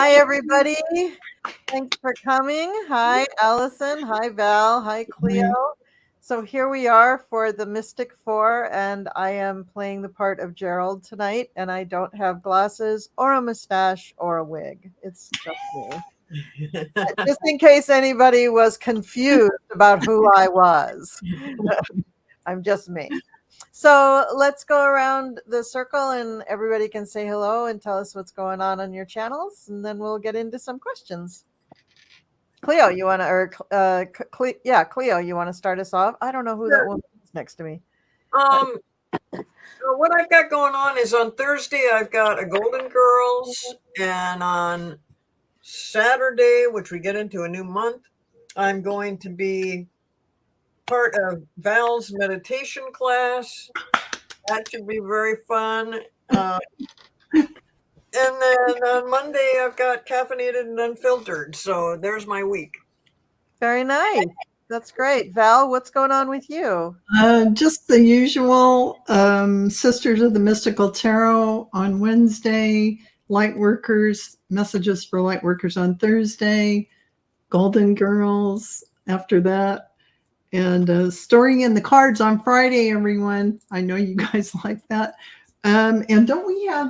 Hi, everybody. Thanks for coming. Hi, Allyson. Hi, Val. Hi, Cleo. So here we are for the Mystic Four, and I am playing the part of Gerald tonight, and I don't have glasses or a mustache or a wig. It's just me. Just in case anybody was confused about who I was. I'm just me. So let's go around the circle and everybody can say hello and tell us what's going on your channels, and then we'll get into some questions. Cleo, you want to, or Cleo, you want to start us off? I don't know who that woman is next to me. What I've got going on is on Thursday, I've got a Golden Girls, and on Saturday, which we get into a new month, I'm going to be part of Val's meditation class. That should be very fun. And then on Monday, I've got Caffeinated and Unfiltered. So there's my week. Very nice. That's great. Val, what's going on with you? Just the usual. Sisters of the Mystical Tarot on Wednesday. Lightworkers, messages for lightworkers on Thursday. Golden Girls after that. And storing in the cards on Friday, everyone. I know you guys like that. And don't we have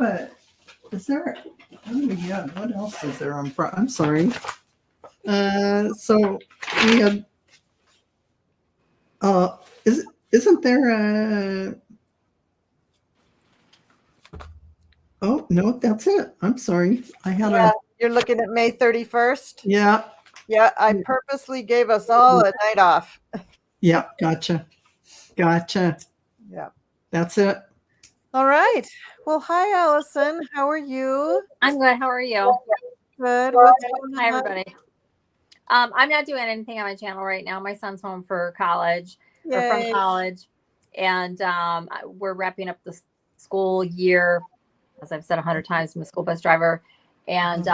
what else is there on Friday? I'm sorry. So we have, isn't there a, oh, no, that's it. I'm sorry. You're looking at May 31st? Yeah. Yeah, I purposely gave us all a night off. Yeah, gotcha. Yeah. That's it. All right. Well, hi, Allyson. How are you? I'm good. How are you? Good. What's going on? Hi, everybody. I'm not doing anything on my channel right now. My son's home for college, or from college, and we're wrapping up the school year. As I've said 100 times, I'm a school bus driver, and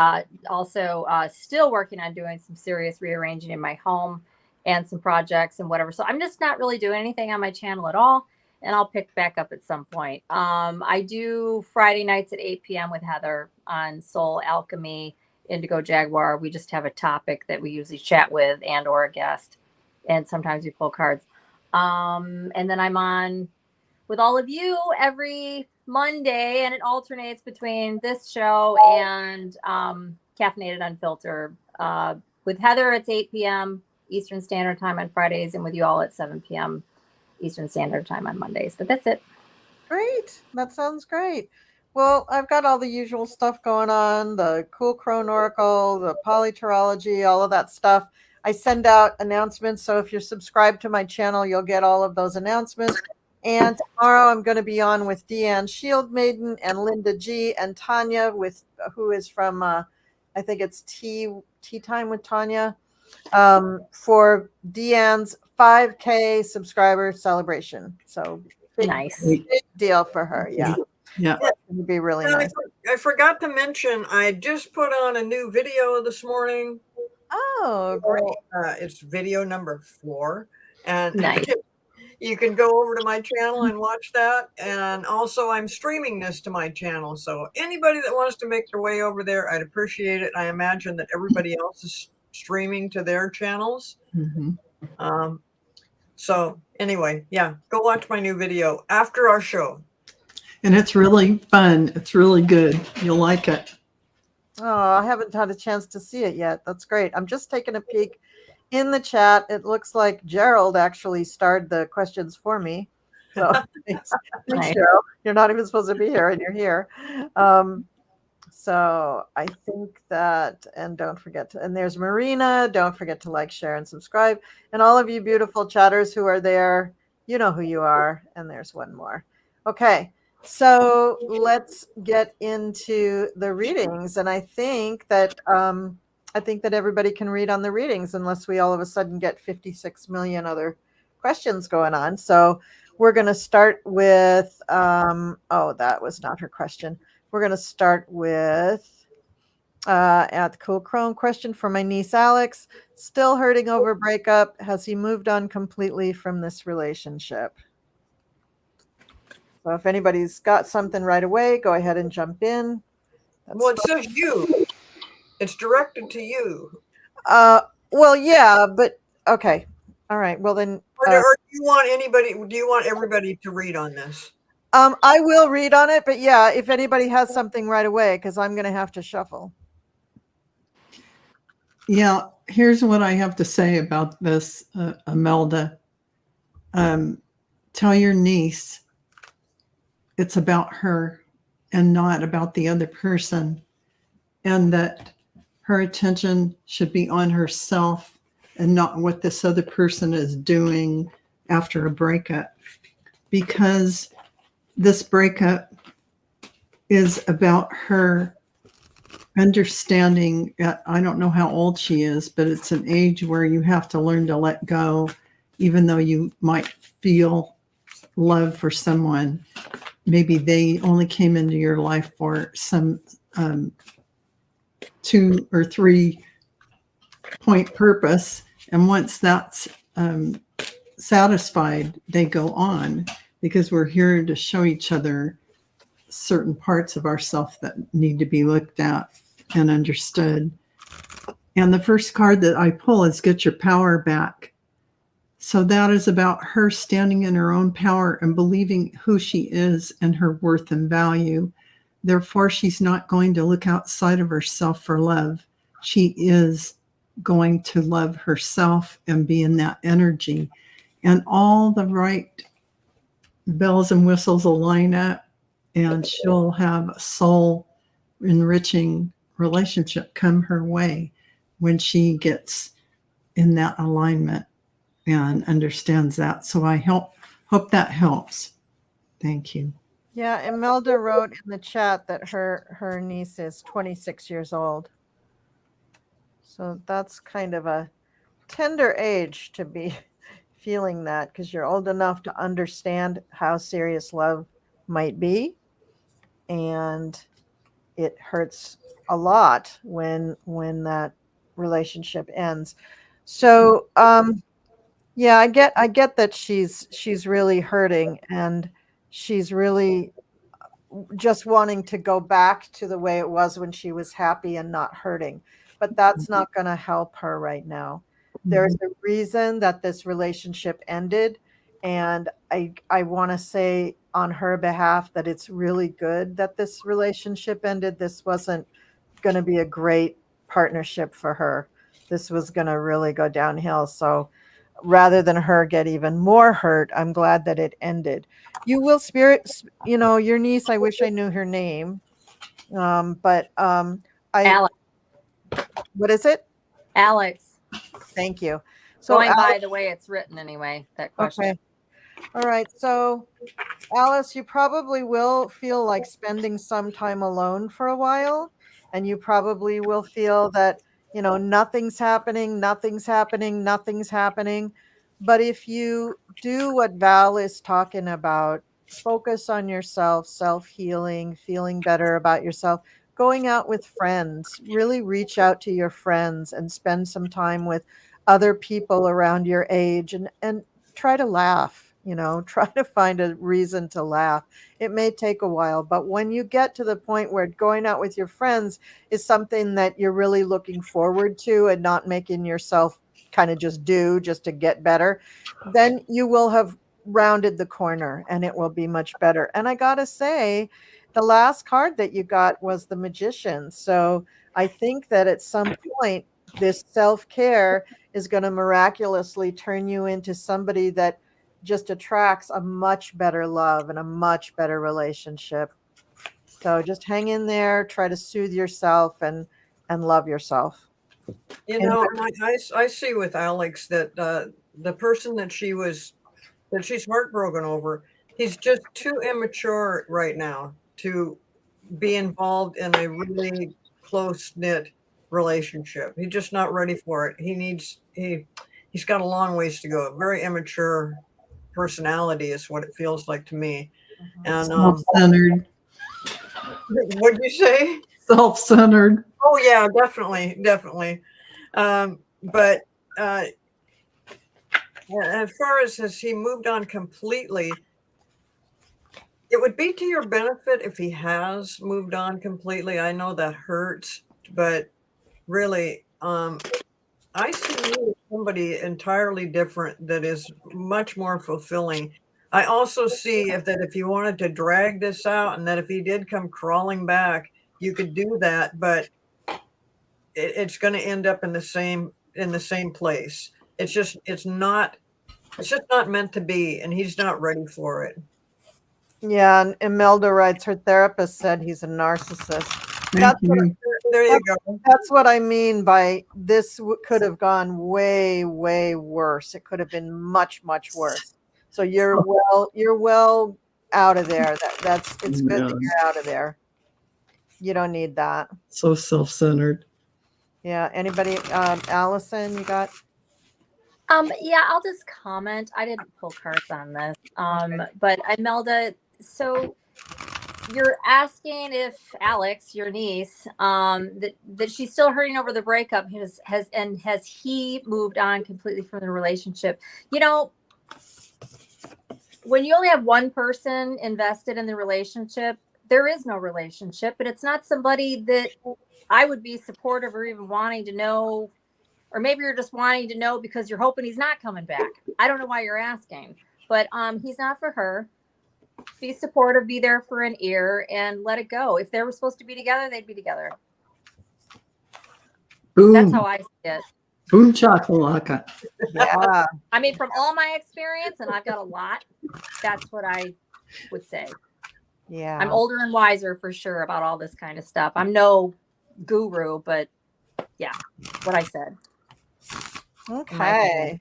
also still working on doing some serious rearranging in my home and some projects and whatever. So I'm just not really doing anything on my channel at all, and I'll pick back up at some point. I do Friday nights at 8 p.m. with Heather on Soul Alchemy, Indigo Jaguar. We just have a topic that we usually chat with and or a guest, and sometimes we pull cards. And then I'm on with all of you every Monday, and it alternates between this show and Caffeinated Unfiltered. With Heather, it's 8 p.m. Eastern Standard Time on Fridays, and with you all at 7 p.m. Eastern Standard Time on Mondays. But that's it. Great. That sounds great. Well, I've got all the usual stuff going on, the Cool Crone Oracle, the Polyterology, all of that stuff. I send out announcements, so if you're subscribed to my channel, you'll get all of those announcements. And tomorrow I'm going to be on with Deanne Shield Maiden and Linda G and Tanya, who is from, I think it's Tea Time with Tanya, for Deanne's 5K subscriber celebration. So nice. Big deal for her. Yeah. Yeah. It would be really nice. I forgot to mention, I just put on a new video this morning. Oh, great. It's video number 4. And nice. You can go over to my channel and watch that. And also I'm streaming this to my channel. So anybody that wants to make their way over there, I'd appreciate it. I imagine that everybody else is streaming to their channels. Mm-hmm. So anyway, yeah, go watch my new video after our show. And it's really fun. It's really good. You'll like it. Oh, I haven't had a chance to see it yet. That's great. I'm just taking a peek in the chat. It looks like Gerald actually starred the questions for me. So thanks, Gerald. You're not even supposed to be here, and you're here. So I think that, and don't forget to, and there's Marina. Don't forget to like, share, and subscribe. And all of you beautiful chatters who are there, you know who you are. And there's one more. Okay. So let's get into the readings. And I think that everybody can read on the readings unless we all of a sudden get 56 million other questions going on. So we're going to start with, oh, that was not her question. We're going to start with at the Cool Crone question for my niece, Alex. Still hurting over breakup. Has he moved on completely from this relationship? So if anybody's got something right away, go ahead and jump in. Well, it says you. It's directed to you. Well, yeah, but okay. All right. Well then, Or do you want anybody? Do you want everybody to read on this? I will read on it, but yeah, if anybody has something right away, because I'm going to have to shuffle. Yeah, here's what I have to say about this, Imelda. Tell your niece it's about her and not about the other person, and that her attention should be on herself and not what this other person is doing after a breakup. Because this breakup is about her understanding. I don't know how old she is, but it's an age where you have to learn to let go, even though you might feel love for someone. Maybe they only came into your life for some 2 or 3 point purpose. And once that's satisfied, they go on, because we're here to show each other certain parts of ourselves that need to be looked at and understood. And the first card that I pull is Get Your Power Back. So that is about her standing in her own power and believing who she is and her worth and value. Therefore, she's not going to look outside of herself for love. She is going to love herself and be in that energy. And all the right bells and whistles will line up, and she'll have a soul enriching relationship come her way when she gets in that alignment and understands that. So I hope that helps. Thank you. Yeah, Imelda wrote in the chat that her niece is 26 years old. So that's kind of a tender age to be feeling that, because you're old enough to understand how serious love might be, and it hurts a lot when that relationship ends. So yeah, I get that she's really hurting, and she's really just wanting to go back to the way it was when she was happy and not hurting. But that's not going to help her right now. There's a reason that this relationship ended, and I want to say on her behalf that it's really good that this relationship ended. This wasn't going to be a great partnership for her. This was going to really go downhill. So rather than her get even more hurt, I'm glad that it ended. You will your niece, I wish I knew her name. But Alex. What is it? Alex. Thank you. So going by the way it's written anyway, that question. Okay. All right. So Alice, you probably will feel like spending some time alone for a while, and you probably will feel that, nothing's happening, nothing's happening, nothing's happening. But if you do what Val is talking about, focus on yourself, self-healing, feeling better about yourself, going out with friends, really reach out to your friends and spend some time with other people around your age, and try to laugh, try to find a reason to laugh. It may take a while, but when you get to the point where going out with your friends is something that you're really looking forward to and not making yourself kind of just to get better, then you will have rounded the corner and it will be much better. And I gotta say, the last card that you got was the Magician. So I think that at some point, this self-care is going to miraculously turn you into somebody that just attracts a much better love and a much better relationship. So just hang in there, try to soothe yourself and love yourself. I see with Alex that the person that she's heartbroken over, he's just too immature right now to be involved in a really close-knit relationship. He's just not ready for it. He's got a long ways to go. Very immature personality is what it feels like to me. And self-centered. What'd you say? Self-centered. Oh yeah, definitely. But as far as has he moved on completely, it would be to your benefit if he has moved on completely. I know that hurts, but really. I see you as somebody entirely different that is much more fulfilling. I also see if you wanted to drag this out, and that if he did come crawling back, you could do that, but it's going to end up in the same place. It's not meant to be, and he's not ready for it. Yeah, and Imelda writes, her therapist said he's a narcissist. Thank you. There you go. That's what I mean by this could have gone way, way worse. It could have been much, much worse. So you're well out of there. It's good that you're out of there. You don't need that. So self-centered. Yeah. Anybody, Allyson, you got? Yeah, I'll just comment. I didn't pull cards on this. But Imelda, so you're asking if Alex, your niece, that she's still hurting over the breakup, has he moved on completely from the relationship? You know, when you only have one person invested in the relationship, there is no relationship, but it's not somebody that I would be supportive or even wanting to know, or maybe you're just wanting to know because you're hoping he's not coming back. I don't know why you're asking, but he's not for her. Be supportive, be there for an ear, and let it go. If they were supposed to be together, they'd be together. Boom. That's how I see it. Boom chakalaka. Yeah. I mean, from all my experience, and I've got a lot, that's what I would say. Yeah. I'm older and wiser for sure about all this kind of stuff. I'm no guru, but yeah, what I said. Okay.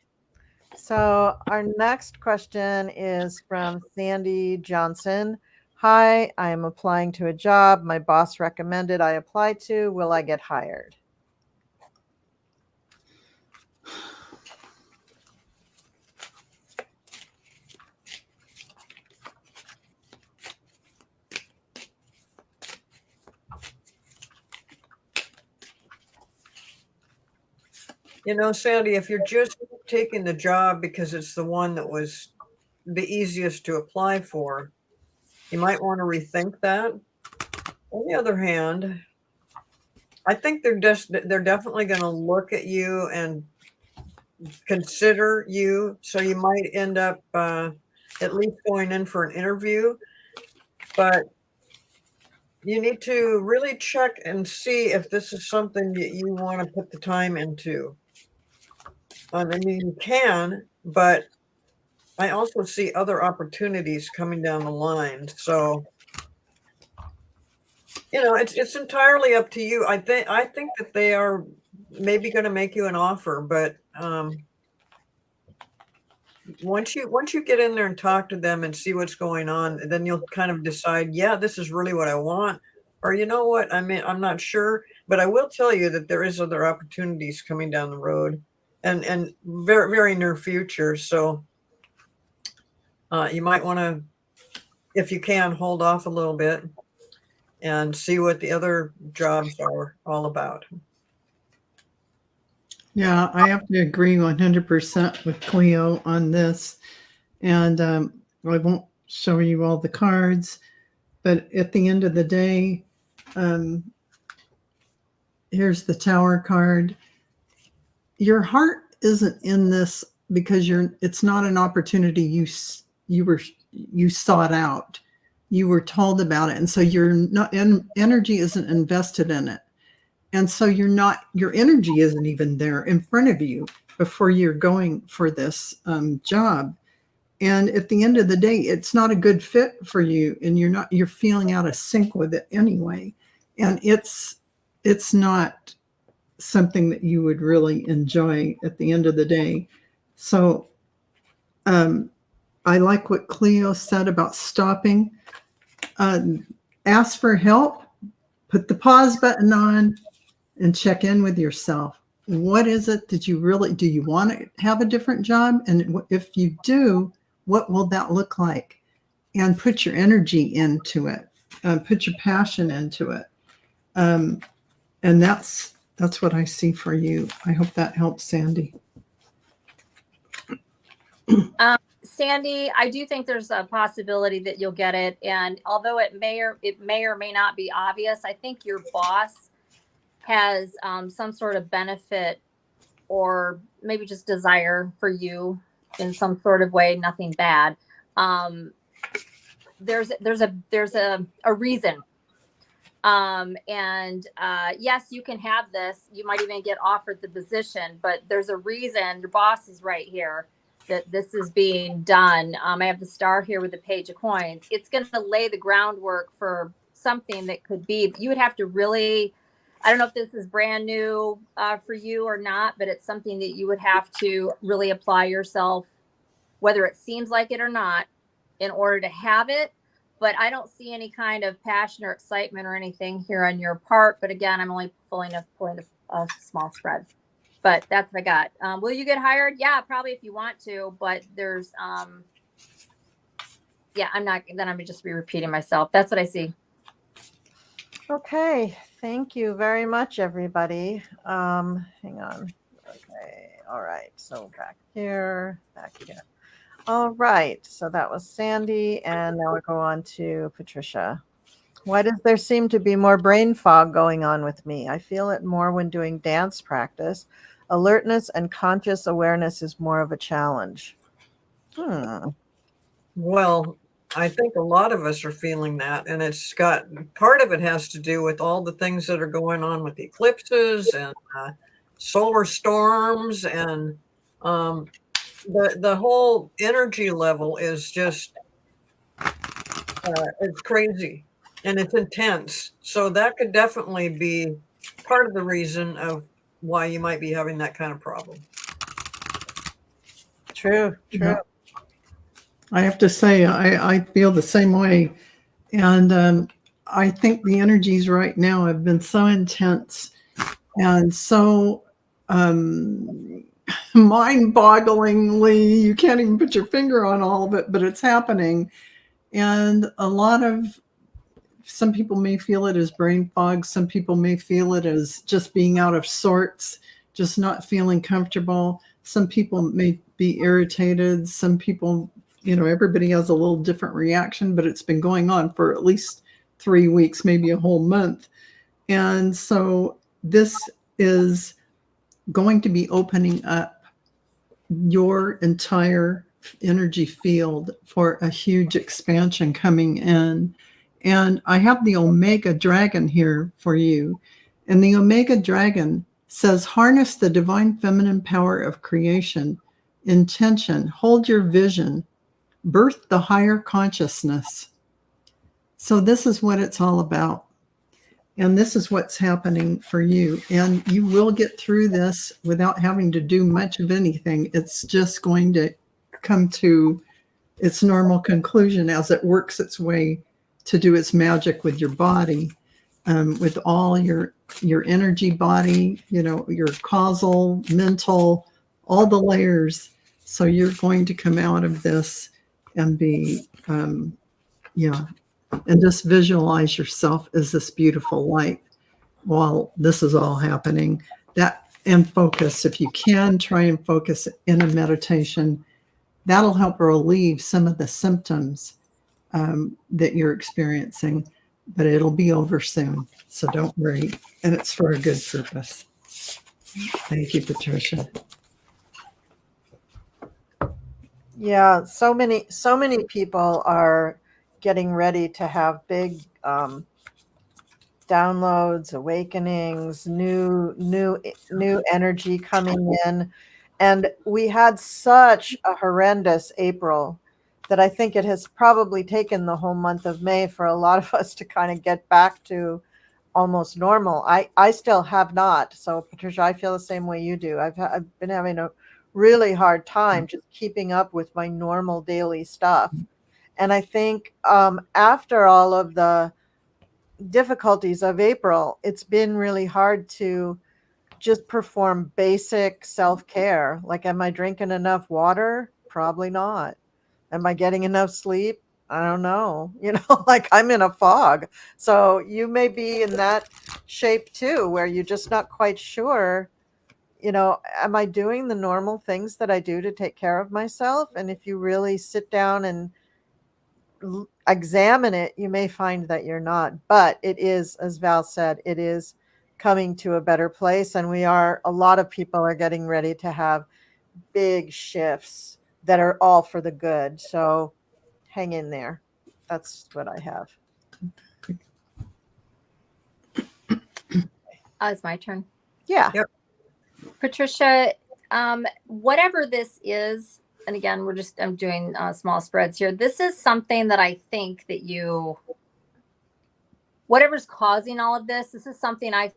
So our next question is from Sandy Johnson. Hi, I am applying to a job my boss recommended I apply to. Will I get hired? You know, Sandy, if you're just taking the job because it's the one that was the easiest to apply for, you might want to rethink that. On the other hand, I think they're definitely going to look at you and consider you. So you might end up at least going in for an interview, but you need to really check and see if this is something that you want to put the time into. I mean, you can, but I also see other opportunities coming down the line. So, you know, it's entirely up to you. I think that they are maybe going to make you an offer, but once you get in there and talk to them and see what's going on, then you'll kind of decide, yeah, this is really what I want, or you know what, I mean, I'm not sure, but I will tell you that there is other opportunities coming down the road, and very, very near future. So you might want to, if you can, hold off a little bit and see what the other jobs are all about. Yeah, I have to agree 100% with Cleo on this. And I won't show you all the cards, but at the end of the day, here's the Tower card. Your heart isn't in this because it's not an opportunity you sought out. You were told about it. And so energy isn't invested in it. And so your energy isn't even there in front of you before you're going for this job. And at the end of the day, it's not a good fit for you, and you're feeling out of sync with it anyway. And it's not something that you would really enjoy at the end of the day. So I like what Cleo said about stopping. Ask for help, put the pause button on, and check in with yourself. What is it that do you want to have a different job? And if you do, what will that look like? And put your energy into it, put your passion into it. And that's what I see for you. I hope that helps, Sandy. Sandy, I do think there's a possibility that you'll get it. And although it may or may not be obvious, I think your boss has some sort of benefit or maybe just desire for you in some sort of way, nothing bad. There's a reason. Yes, you can have this. You might even get offered the position, but there's a reason. Your boss is right here that this is being done. I have the star here with the page of coins. It's going to lay the groundwork for something that could be, you would have to really, I don't know if this is brand new for you or not, but it's something that you would have to really apply yourself, whether it seems like it or not, in order to have it. But I don't see any kind of passion or excitement or anything here on your part. But again, I'm only pulling a small spread. But that's what I got. Will you get hired? Yeah, probably if you want to. But there's, yeah, I'm not. Then I'm just be repeating myself. That's what I see. Okay, thank you very much, everybody. Hang on. Okay, all right. So back here. All right, so that was Sandy, and now we go on to Patricia. Why does there seem to be more brain fog going on with me? I feel it more when doing dance practice. Alertness and conscious awareness is more of a challenge. Well, I think a lot of us are feeling that, and it's got part of it has to do with all the things that are going on with eclipses and solar storms, and the whole energy level is just it's crazy and it's intense. So that could definitely be part of the reason of why you might be having that kind of problem. True. Yeah. I have to say, I feel the same way. And I think the energies right now have been so intense and so mind-bogglingly, you can't even put your finger on all of it, but it's happening. And some people may feel it as brain fog. Some people may feel it as just being out of sorts, just not feeling comfortable. Some people may be irritated. Some people, everybody has a little different reaction, but it's been going on for at least 3 weeks, maybe a whole month. And so this is going to be opening up your entire energy field for a huge expansion coming in. And I have the Omega Dragon here for you. And the Omega Dragon says, harness the divine feminine power of creation, intention, hold your vision, birth the higher consciousness. So this is what it's all about. And this is what's happening for you. And you will get through this without having to do much of anything. It's just going to come to its normal conclusion as it works its way to do its magic with your body, with all your energy body, your causal, mental, all the layers. So you're going to come out of this and be, and just visualize yourself as this beautiful light while this is all happening. And focus, if you can, try and focus in a meditation. That'll help relieve some of the symptoms that you're experiencing, but it'll be over soon. So don't worry. And it's for a good purpose. Thank you, Patricia. Yeah, so many people are getting ready to have big downloads, awakenings, new energy coming in. And we had such a horrendous April that I think it has probably taken the whole month of May for a lot of us to kind of get back to almost normal. I still have not. So Patricia, I feel the same way you do. I've been having a really hard time just keeping up with my normal daily stuff. And I think after all of the difficulties of April, it's been really hard to just perform basic self-care. Like, am I drinking enough water? Probably not. Am I getting enough sleep? I don't know. Like, I'm in a fog. So you may be in that shape too, where you're just not quite sure, am I doing the normal things that I do to take care of myself? And if you really sit down and examine it, you may find that you're not. But it is, as Val said, it is coming to a better place. And a lot of people are getting ready to have big shifts that are all for the good. So hang in there. That's what I have. It's my turn. Yeah. Yep. Patricia, whatever this is, and again, I'm doing small spreads here. This is something that I think that whatever's causing all of this is something I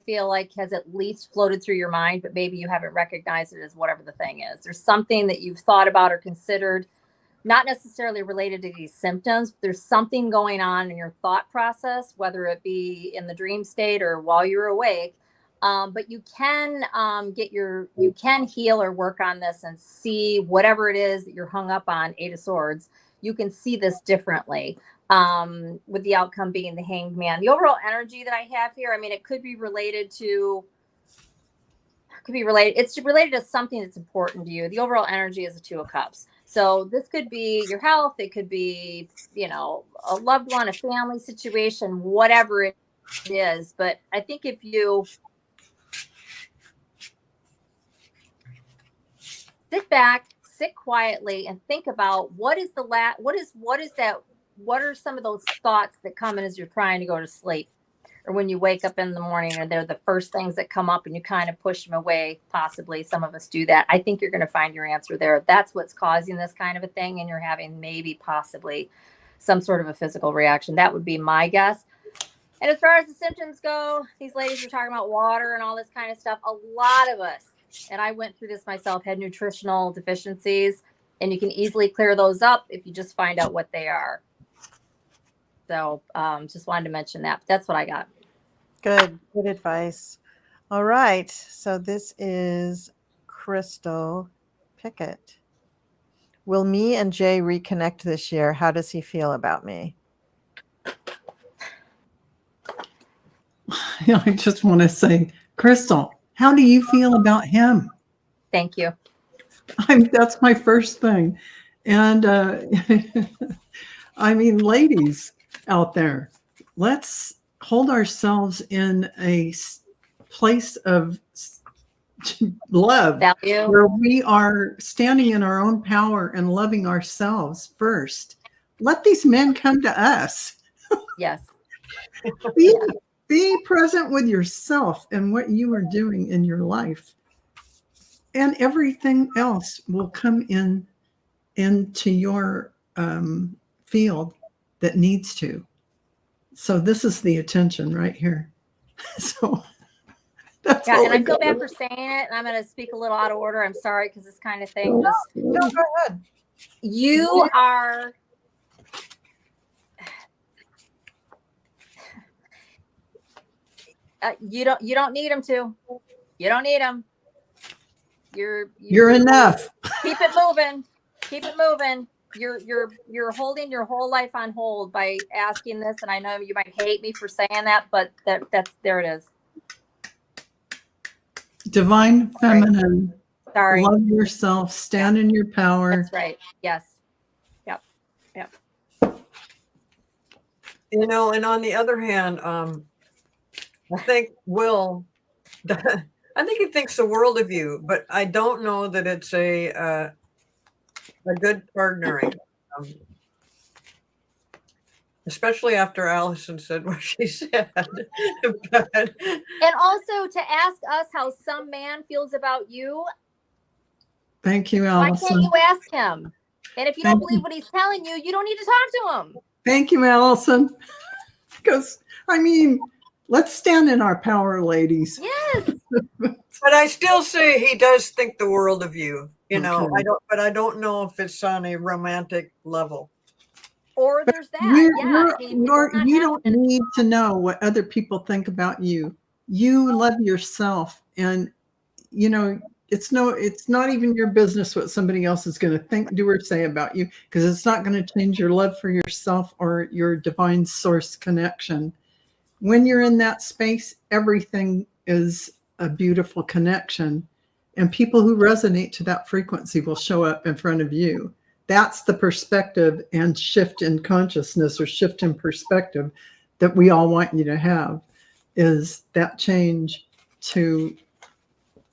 feel like has at least floated through your mind, but maybe you haven't recognized it as whatever the thing is. There's something that you've thought about or considered, not necessarily related to these symptoms, but there's something going on in your thought process, whether it be in the dream state or while you're awake. But you can you can heal or work on this and see whatever it is that you're hung up on, Eight of Swords. You can see this differently, with the outcome being the Hanged Man. The overall energy that I have here, I mean, it could be related to, it's related to something that's important to you. The overall energy is a Two of Cups. So this could be your health. It could be, a loved one, a family situation, whatever it is. But I think if you sit back, sit quietly, and think about what are some of those thoughts that come in as you're trying to go to sleep, or when you wake up in the morning, and they're the first things that come up and you kind of push them away. Possibly some of us do that. I think you're going to find your answer there. That's what's causing this kind of a thing, and you're having maybe possibly some sort of a physical reaction. That would be my guess. And as far as the symptoms go, these ladies are talking about water and all this kind of stuff. A lot of us, and I went through this myself, had nutritional deficiencies, and you can easily clear those up if you just find out what they are. So just wanted to mention that. That's what I got. Good advice. All right. So this is Crystal Pickett. Will me and Jay reconnect this year? How does he feel about me? I just want to say, Crystal, how do you feel about him? Thank you. That's my first thing. And I mean, ladies out there, let's hold ourselves in a place of love, value, where we are standing in our own power and loving ourselves first. Let these men come to us. Yes. Be present with yourself and what you are doing in your life, and everything else will come into your field that needs to. So this is the attention right here. So that's and I feel bad for saying it, and I'm going to speak a little out of order. I'm sorry, because this kind of thing just. No, go ahead. You are. You don't need them to. You don't need them. You're enough. Keep it moving. Keep it moving. You're holding your whole life on hold by asking this, and I know you might hate me for saying that, but that's there it is. Divine feminine. Sorry. Love yourself. Stand in your power. That's right. Yes. Yep. And on the other hand, I think I think he thinks the world of you, but I don't know that it's a good partnering, especially after Allyson said what she said. But, and also to ask us how some man feels about you. Thank you, Allyson. Why can't you ask him? And if you don't believe what he's telling you, you don't need to talk to him. Thank you, Allyson. Because, I mean, let's stand in our power, ladies. Yes. But I still say he does think the world of you. Okay. I don't know if it's on a romantic level. Or there's that. You don't need to know what other people think about you. You love yourself, and it's not even your business what somebody else is going to think, do, or say about you, because it's not going to change your love for yourself or your divine source connection. When you're in that space, everything is a beautiful connection, and people who resonate to that frequency will show up in front of you. That's the perspective and shift in consciousness, or shift in perspective, that we all want you to have. is that change to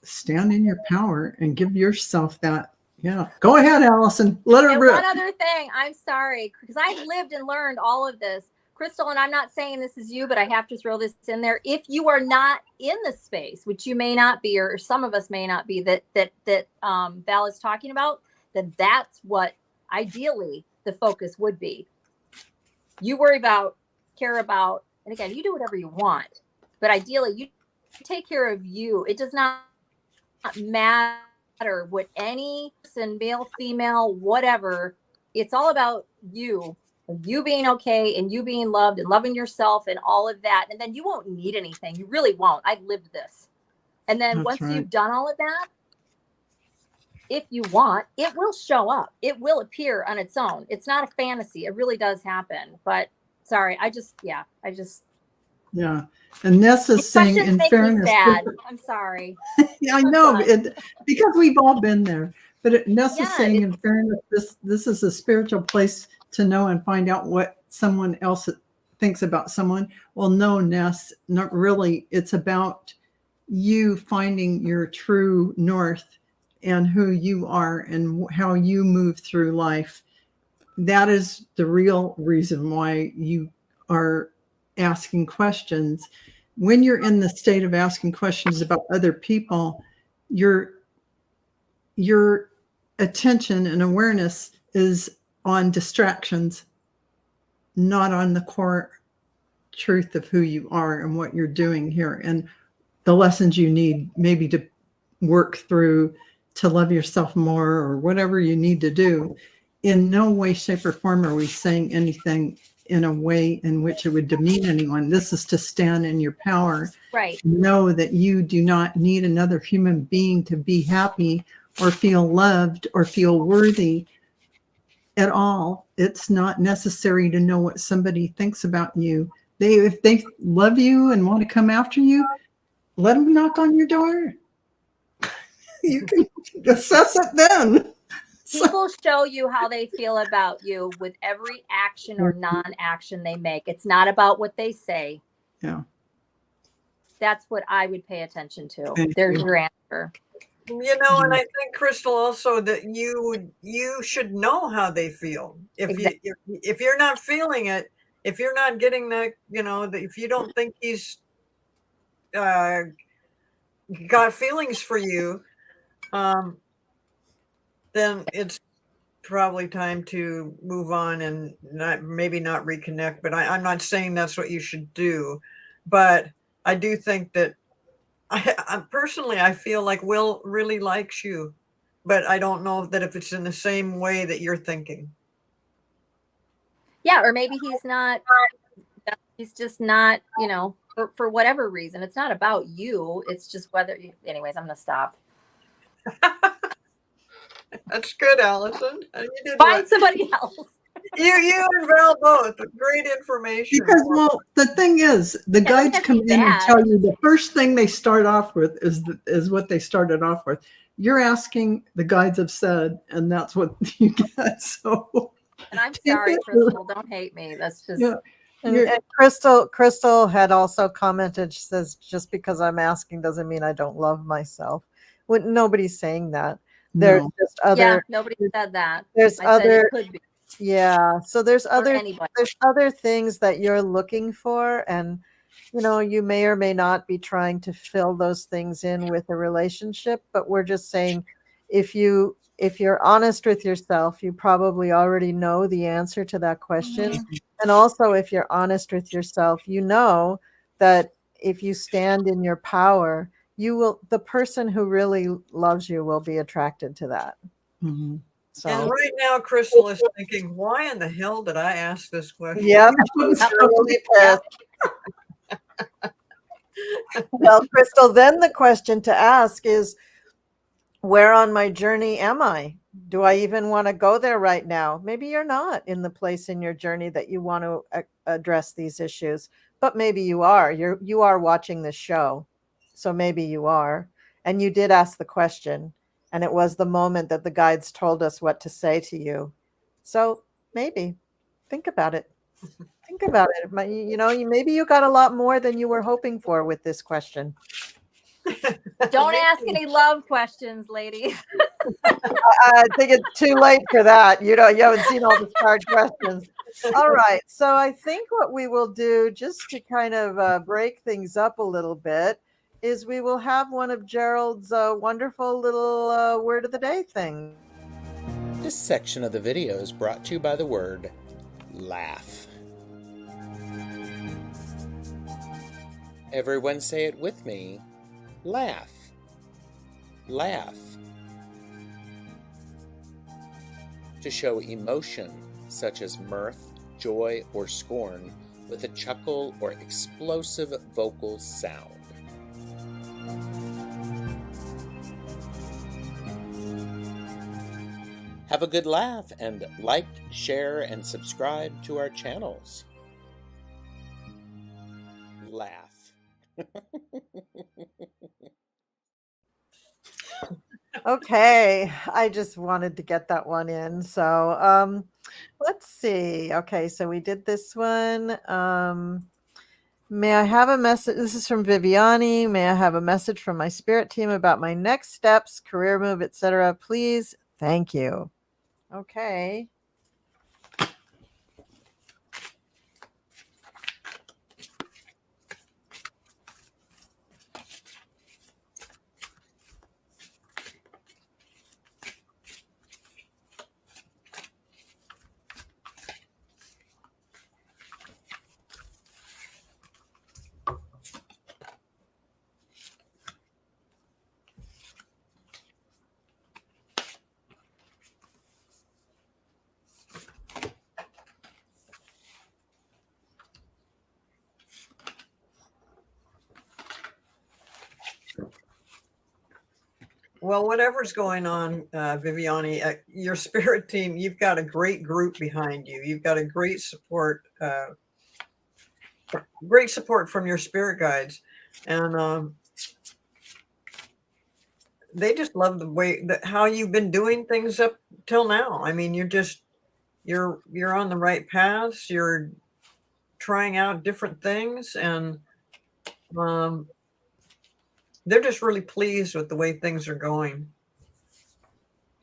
stand in your power and give yourself that. Yeah. Go ahead, Allyson. Let her And rip. one other thing, I'm sorry, because I've lived and learned all of this. Crystal, and I'm not saying this is you, but I have to throw this in there. If you are not in the space, which you may not be, or some of us may not be, that Val is talking about, then that's what ideally the focus would be. You worry about, care about, and again, you do whatever you want, but ideally you take care of you. It does not matter what any person, male, female, whatever, it's all about you being okay and you being loved and loving yourself and all of that. And then you won't need anything. You really won't. I've lived this. And then That's once right. you've done all of that, if you want, it will show up. It will appear on its own. It's not a fantasy. It really does happen. But sorry, yeah. And Nessa's saying, Questions in make fairness, me sad. I'm sorry. yeah, I know because we've all been there. But Nessa's Yeah, saying, in fairness, this is a spiritual place to know and find out what someone else thinks about someone. Well, no, Ness, not really. It's about you finding your true north and who you are and how you move through life. That is the real reason why you are asking questions. When you're in the state of asking questions about other people, your attention and awareness is on distractions, not on the core truth of who you are and what you're doing here and the lessons you need maybe to work through to love yourself more or whatever you need to do. In no way, shape, or form are we saying anything in a way in which it would demean anyone. This is to stand in your power. right. Know that you do not need another human being to be happy or feel loved or feel worthy at all. It's not necessary to know what somebody thinks about you. If they love you and want to come after you, let them knock on your door. You can assess it then. People show you how they feel about you with every action or non-action they make. It's not about what they say. Yeah. That's what I would pay attention to. Thank There's you. your answer. You know, and I think, Crystal, also that you should know how they feel. Exactly. If you're not feeling it, if you're not getting that, if you don't think he's got feelings for you, then it's probably time to move on and maybe not reconnect. But I'm not saying that's what you should do. But I do think that I personally, I feel like Will really likes you, but I don't know that if it's in the same way that you're thinking. Yeah, or maybe he's not. He's just not. For whatever reason, it's not about you. It's just whether. Anyways, I'm gonna stop. That's good, Allyson. You did Find somebody else. You and Val both. Great information. Because, well, the thing is, the guides come in and tell you the first thing they start off with is what they started off with. You're asking, the guides have said, and that's what you get. So, and I'm sorry, Crystal. Don't hate me. That's just. Yeah. And Crystal had also commented. She says, "Just because I'm asking doesn't mean I don't love myself." Nobody's saying that. There's just other. Yeah, nobody said that. There's I said it could be. Yeah. So there's other things that you're looking for, and you may or may not be trying to fill those things in with a relationship. But we're just saying, if you're honest with yourself, you probably already know the answer to that question. Mm-hmm. And also, if you're honest with yourself, you know that if you stand in your power, the person who really loves you will be attracted to that. Mm-hmm. So. And right now, Crystal is thinking, why in the hell did I ask this question? Yep. Well, Crystal, then the question to ask is, where on my journey am I? Do I even want to go there right now? Maybe you're not in the place in your journey that you want to address these issues, but maybe you are. You are watching this show, so maybe you are. And you did ask the question, and it was the moment that the guides told us what to say to you. So maybe think about it. Think about it. Maybe you got a lot more than you were hoping for with this question. Don't ask any love questions, ladies. I think it's too late for that. You haven't seen all the hard questions. All right. So I think what we will do, just to kind of break things up a little bit, is we will have one of Gerald's wonderful little word of the day things. This section of the video is brought to you by the word laugh. Everyone say it with me. Laugh. Laugh. To show emotion, such as mirth, joy, or scorn, with a chuckle or explosive vocal sound. Have a good laugh and like, share, and subscribe to our channels. Laugh. Okay, I just wanted to get that one in. So let's see. Okay, so we did this one. May I have a message? This is from Viviani. May I have a message from my spirit team about my next steps, career move, etc.? Please. Thank you. Okay. Well, whatever's going on, Viviani, your spirit team, you've got a great group behind you. You've got a great support from your spirit guides. And they just love the way how you've been doing things up till now. I mean, you're on the right paths. You're trying out different things, and they're just really pleased with the way things are going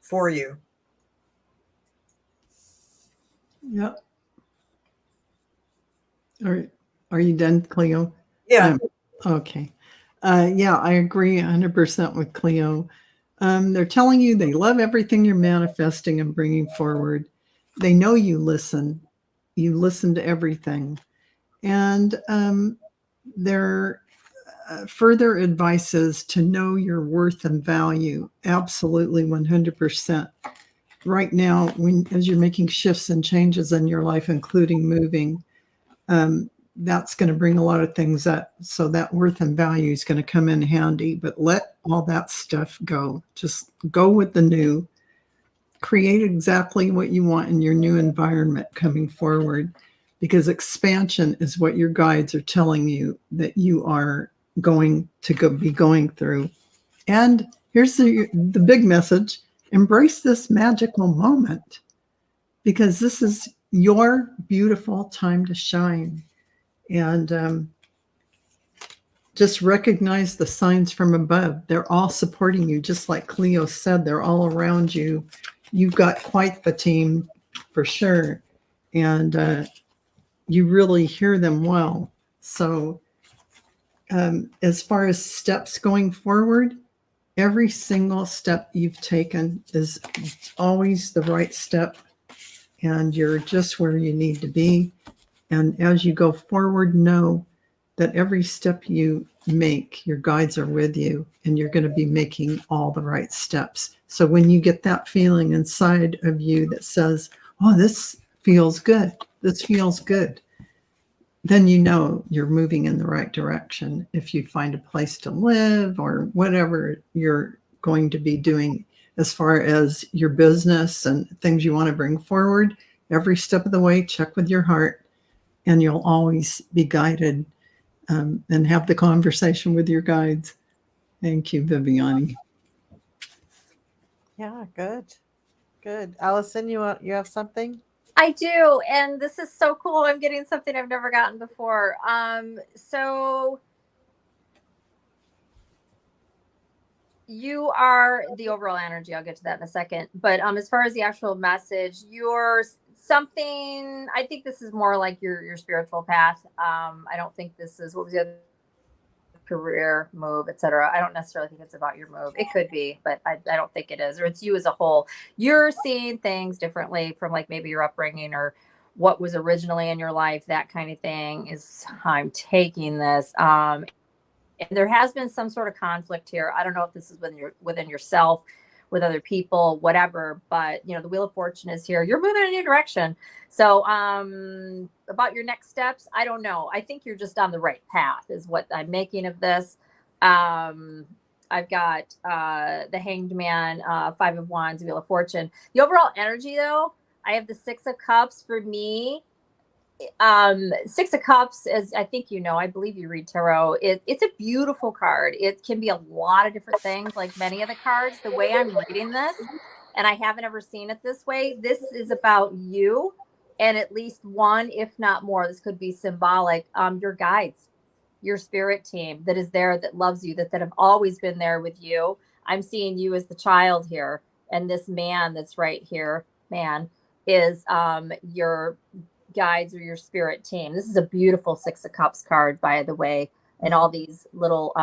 for you. Yep. All right. Are you done, Cleo? Yeah. Okay. Yeah, I agree 100% with Cleo. They're telling you they love everything you're manifesting and bringing forward. They know you listen. You listen to everything. And their further advice is to know your worth and value. Absolutely, 100%. Right now, as you're making shifts and changes in your life, including moving, that's going to bring a lot of things up. So that worth and value is going to come in handy, but let all that stuff go. Just go with the new. Create exactly what you want in your new environment coming forward, because expansion is what your guides are telling you that you are going to be going through. And here's the big message. Embrace this magical moment, because this is your beautiful time to shine. And just recognize the signs from above. They're all supporting you, just like Cleo said. They're all around you. You've got quite the team for sure. And you really hear them well. So as far as steps going forward, every single step you've taken is always the right step, and you're just where you need to be. And as you go forward, know that every step you make, your guides are with you, and you're going to be making all the right steps. So when you get that feeling inside of you that says, oh, this feels good, this feels good, then you know you're moving in the right direction. If you find a place to live or whatever you're going to be doing as far as your business and things you want to bring forward, every step of the way, check with your heart, and you'll always be guided and have the conversation with your guides. Thank you, Viviani. Yeah, good. Allyson, you have something? I do, and this is so cool. I'm getting something I've never gotten before. So you are the overall energy. I'll get to that in a second. But as far as the actual message, you're something. I think this is more like your spiritual path. I don't think this is what was the other career move, etc. I don't necessarily think it's about your move. It could be, but I don't think it is. Or it's you as a whole. You're seeing things differently from like maybe your upbringing or what was originally in your life. That kind of thing is how I'm taking this. And there has been some sort of conflict here. I don't know if this is within yourself, with other people, whatever. But the Wheel of Fortune is here. You're moving in a new direction. So about your next steps, I don't know. I think you're just on the right path, is what I'm making of this. I've got the Hanged Man, Five of Wands, Wheel of Fortune. The overall energy, though, I have the Six of Cups for me. Six of Cups, as I think I believe you read tarot. It's a beautiful card. It can be a lot of different things, like many of the cards. The way I'm reading this, and I haven't ever seen it this way, this is about you and at least one, if not more. This could be symbolic. Your guides, your spirit team that is there, that loves you, that have always been there with you. I'm seeing you as the child here, and this man that's right here, man, is your guides or your spirit team. This is a beautiful Six of Cups card, by the way, and all these little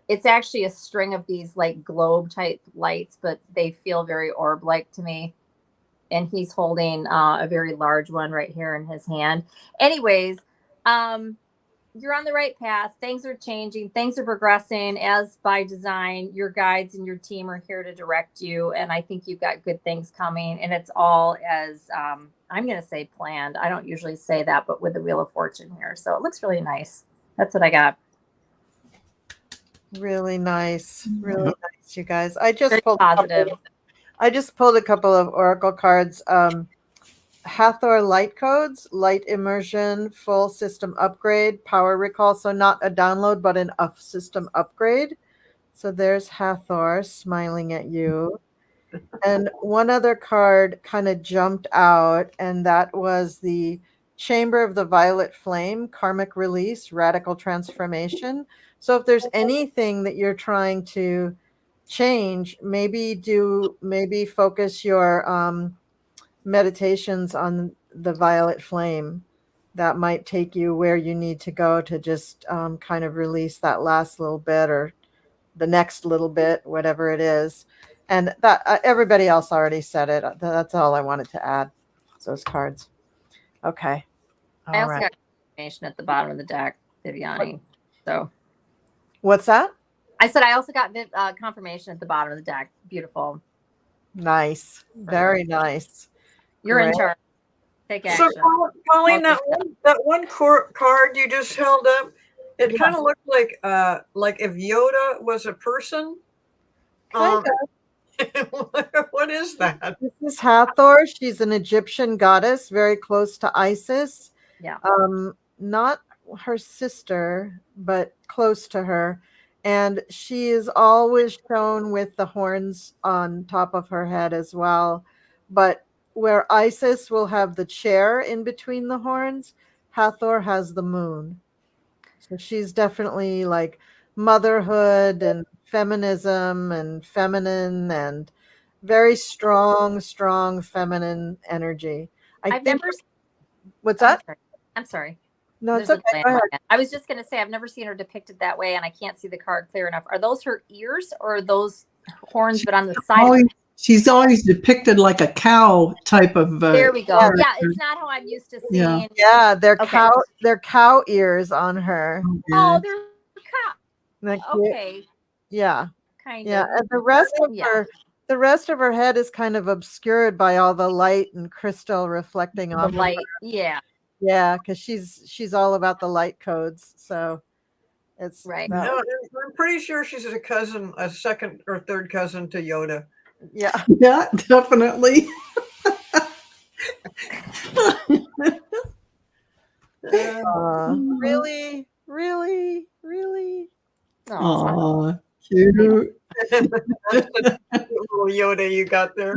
it's actually a string of these like globe type lights, but they feel very orb like to me. And he's holding a very large one right here in his hand. Anyways, you're on the right path. Things are changing. Things are progressing as by design. Your guides and your team are here to direct you. And I think you've got good things coming. And it's all as, I'm going to say planned. I don't usually say that, but with the Wheel of Fortune here. So it looks really nice. That's what I got. Really nice. Really nice, you guys. I just Very pulled positive. a couple of oracle cards. Hathor light codes, light immersion, full system upgrade, power recall. So not a download, but a system upgrade. So there's Hathor smiling at you. And one other card kind of jumped out, and that was the Chamber of the Violet Flame, karmic release, radical transformation. So if there's anything that you're trying to change, maybe focus your meditations on the violet flame. That might take you where you need to go to just kind of release that last little bit or the next little bit, whatever it is. And that everybody else already said it. That's all I wanted to add. Those cards. Okay. I also got confirmation at the bottom of the deck, Viviani. So what's that? I said I also got confirmation at the bottom of the deck. Beautiful. Nice. Very nice. You're in charge. Take action. So, Colleen, that one card you just held up, it kind of looked like if Yoda was a person. What is that? This is Hathor. She's an Egyptian goddess, very close to Isis. Yeah. Not her sister, but close to her. And she is always shown with the horns on top of her head as well. But where Isis will have the chair in between the horns, Hathor has the moon. So she's definitely like motherhood and feminism and feminine and very strong feminine energy. What's that? I'm sorry. No, it's okay. Go ahead. I was just going to say, I've never seen her depicted that way, and I can't see the card clear enough. Are those her ears or are those horns, but on the side? She's always depicted like a cow type of. There we go. Yeah, it's not how I'm used to seeing. Yeah, they're cow ears on her. Oh, they're cow. Okay. Yeah. Kind of. And the rest of her head is kind of obscured by all the light and crystal reflecting off the light. Yeah. Yeah, because she's all about the light codes. So it's right. No, I'm pretty sure she's a second or third cousin to Yoda. Yeah. Yeah, definitely. Really? Oh, cute. little Yoda you got there.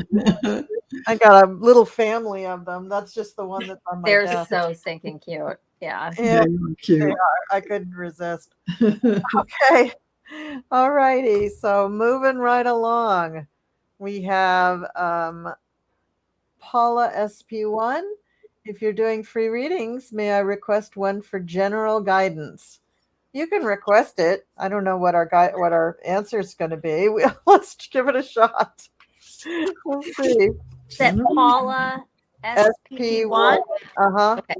I got a little family of them. That's just the one that's on my They're desk. so stinking cute. Yeah. Yeah, They were cute. I couldn't resist. Okay. All righty. So moving right along, we have Paula SP1. If you're doing free readings, may I request one for general guidance? You can request it. I don't know what our answer is going to be. Let's give it a shot. We'll see. Is that Paula SP1? Uh-huh. Okay.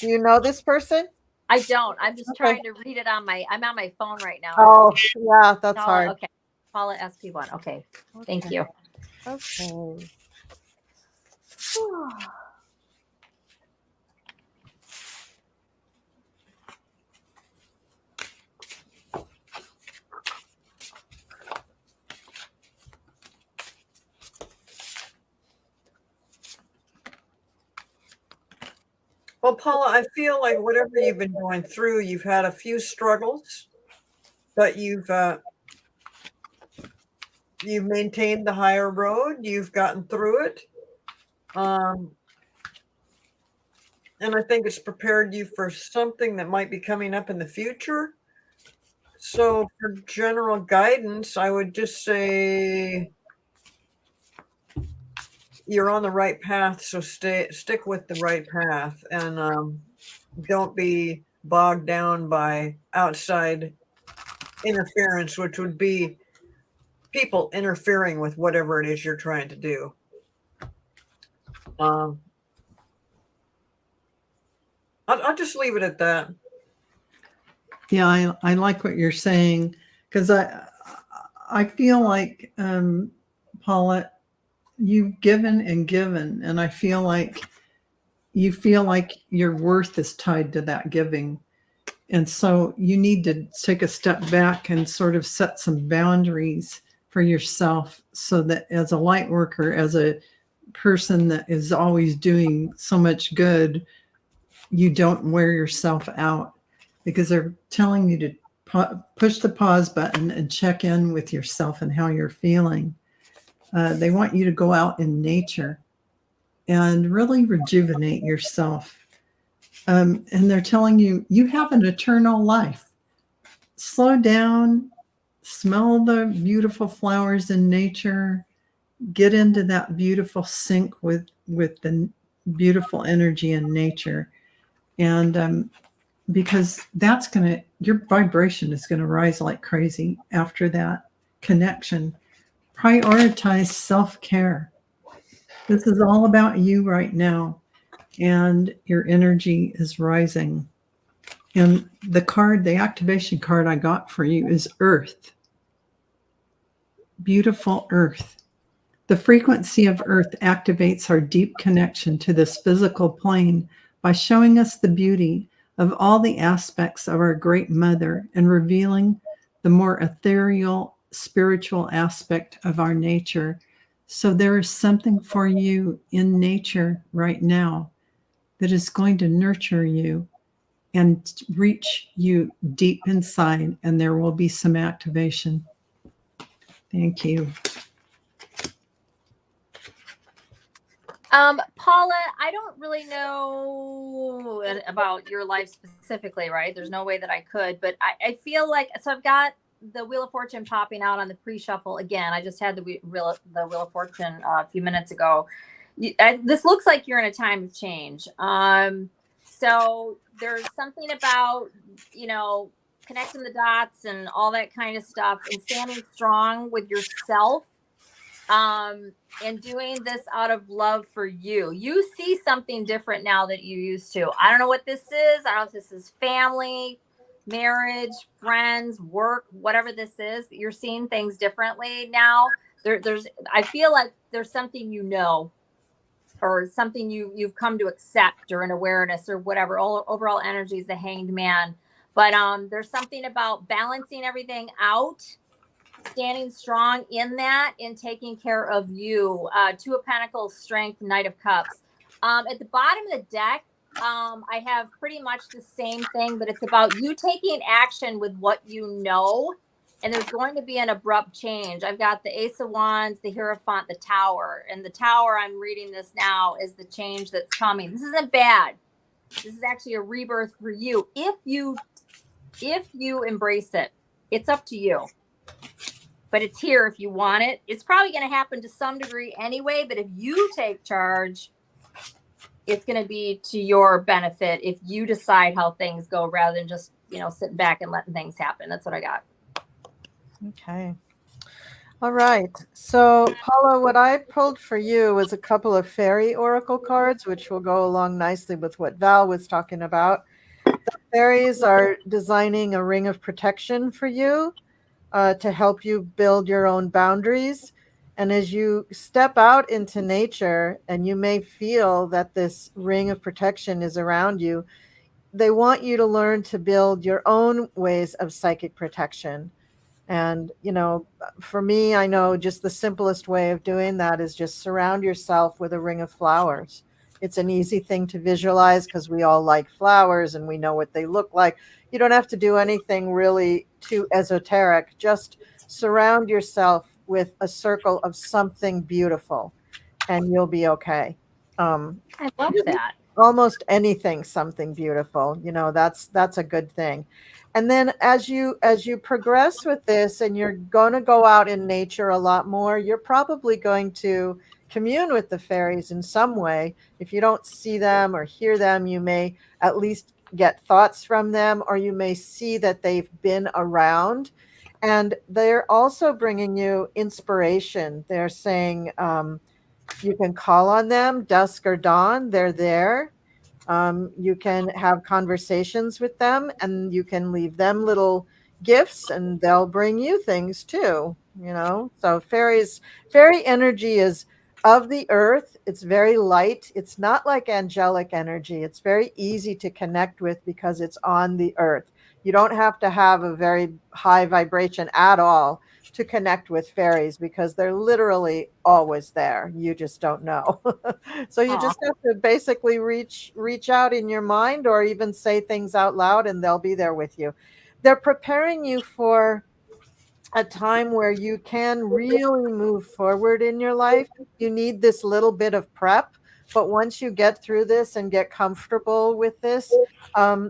Do you know this person? I don't. I'm just Okay. trying to read it I'm on my phone right now. Oh, yeah, that's Paula, hard. okay. Paula SP1. Okay. Thank you. Okay. Well, Paula, I feel like whatever you've been going through, you've had a few struggles, but you've maintained the higher road. You've gotten through it. And I think it's prepared you for something that might be coming up in the future. So for general guidance, I would just say you're on the right path. So stick with the right path, and don't be bogged down by outside interference, which would be people interfering with whatever it is you're trying to do. I'll just leave it at that. Yeah, I like what you're saying, because I feel like, Paula, you've given and given, and I feel like you feel like your worth is tied to that giving. And so you need to take a step back and sort of set some boundaries for yourself, so that as a light worker, as a person that is always doing so much good, you don't wear yourself out, because they're telling you to push the pause button and check in with yourself and how you're feeling. They want you to go out in nature and really rejuvenate yourself. And they're telling you, you have an eternal life. Slow down, smell the beautiful flowers in nature, get into that beautiful sync with the beautiful energy in nature. And because that's your vibration is going to rise like crazy after that connection. Prioritize self-care. This is all about you right now, and your energy is rising. And the activation card I got for you is Earth. Beautiful Earth. The frequency of Earth activates our deep connection to this physical plane by showing us the beauty of all the aspects of our Great Mother and revealing the more ethereal, spiritual aspect of our nature. So there is something for you in nature right now that is going to nurture you and reach you deep inside, and there will be some activation. Thank you. Paula, I don't really know about your life specifically, right? There's no way that I could, but I feel like, so I've got the Wheel of Fortune popping out on the pre-shuffle again. I just had the Wheel of Fortune a few minutes ago. This looks like you're in a time of change. So there's something about, connecting the dots and all that kind of stuff, and standing strong with yourself. And doing this out of love for you. You see something different now that you used to. I don't know what this is. I don't know if this is family, marriage, friends, work, whatever this is, but you're seeing things differently now. I feel like there's something, or something you've come to accept, or an awareness, or whatever. Overall energy is the Hanged Man. But there's something about balancing everything out, standing strong in that, and taking care of you. Two of Pentacles, Strength, Knight of Cups. At the bottom of the deck, I have pretty much the same thing, but it's about you taking action with what you know, and there's going to be an abrupt change. I've got the Ace of Wands, the Hierophant, the Tower. And the Tower, I'm reading this now, is the change that's coming. This isn't bad. This is actually a rebirth for you. If you embrace it, it's up to you. But it's here if you want it. It's probably going to happen to some degree anyway, but if you take charge, it's going to be to your benefit if you decide how things go rather than just, sitting back and letting things happen. That's what I got. Okay. All right. So, Paula, what I pulled for you was a couple of fairy oracle cards, which will go along nicely with what Val was talking about. The fairies are designing a ring of protection for you to help you build your own boundaries. And as you step out into nature and you may feel that this ring of protection is around you, they want you to learn to build your own ways of psychic protection. And, for me, I know just the simplest way of doing that is just surround yourself with a ring of flowers. It's an easy thing to visualize because we all like flowers and we know what they look like. You don't have to do anything really too esoteric. Just surround yourself with a circle of something beautiful and you'll be okay. I love that. Almost anything, something beautiful, that's a good thing. And then as you progress with this and you're going to go out in nature a lot more, you're probably going to commune with the fairies in some way. If you don't see them or hear them, you may at least get thoughts from them, or you may see that they've been around. And they're also bringing you inspiration. They're saying you can call on them dusk or dawn. They're there. You can have conversations with them and you can leave them little gifts and they'll bring you things too, So fairy energy is of the earth. It's very light. It's not like angelic energy. It's very easy to connect with because it's on the earth. You don't have to have a very high vibration at all to connect with fairies because they're literally always there. You just don't know. So you just have to basically reach out in your mind or even say things out loud and they'll be there with you. They're preparing you for a time where you can really move forward in your life. You need this little bit of prep, but once you get through this and get comfortable with this,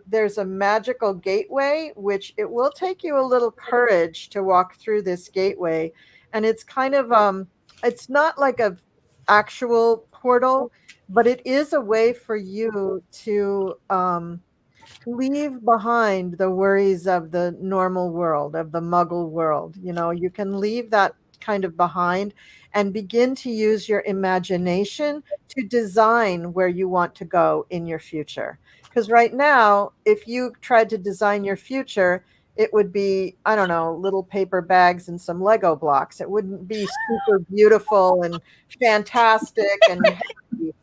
there's a magical gateway, which it will take you a little courage to walk through this gateway. And it's kind of, it's not like a actual portal, but it is a way for you to leave behind the worries of the normal world, of the muggle world. You can leave that kind of behind and begin to use your imagination to design where you want to go in your future. Because right now, if you tried to design your future, it would be, I don't know, little paper bags and some Lego blocks. It wouldn't be super beautiful and fantastic and happy,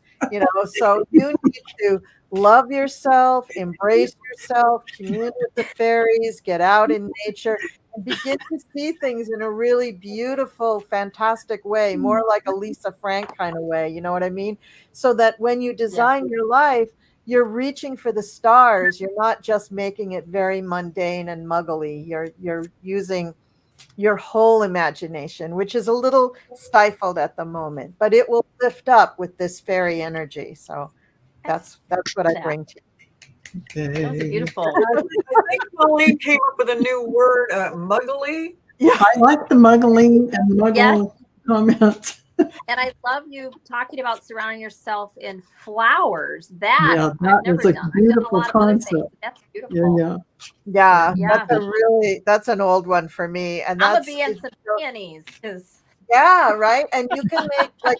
so you need to love yourself, embrace yourself, commune with the fairies, get out in nature, and begin to see things in a really beautiful, fantastic way, more like a Lisa Frank kind of way. You know what I mean? So that when you design your life, you're reaching for the stars. You're not just making it very mundane and muggly. You're using your whole imagination, which is a little stifled at the moment, but it will lift up with this fairy energy. So that's what I bring to you. Okay. That's beautiful. I think Colleen came up with a new word, muggly. Yeah, I like the muggling and muggle comment. And I love you talking about surrounding yourself in flowers. That Yeah, I've that never is a done. I've done a beautiful lot of other things. concept. That's beautiful. Yeah. Yeah. That's an old one for me. And I'm that's gonna be in some peonies because yeah, right. And you can make like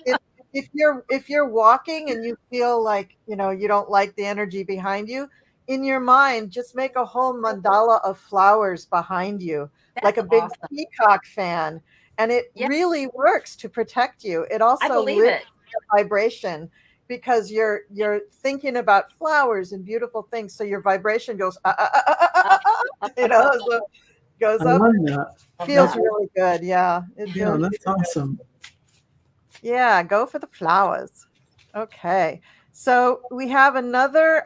if you're walking and you feel like you don't like the energy behind you, in your mind, just make a whole mandala of flowers behind you, like a big awesome. peacock fan. And it really works to protect you. It also I believe lifts it. your vibration because you're thinking about flowers and beautiful things. So your vibration goes, so goes I up. love that. Feels really good. Yeah. It Yeah, feels that's really good. awesome. Yeah, go for the flowers. Okay. So we have another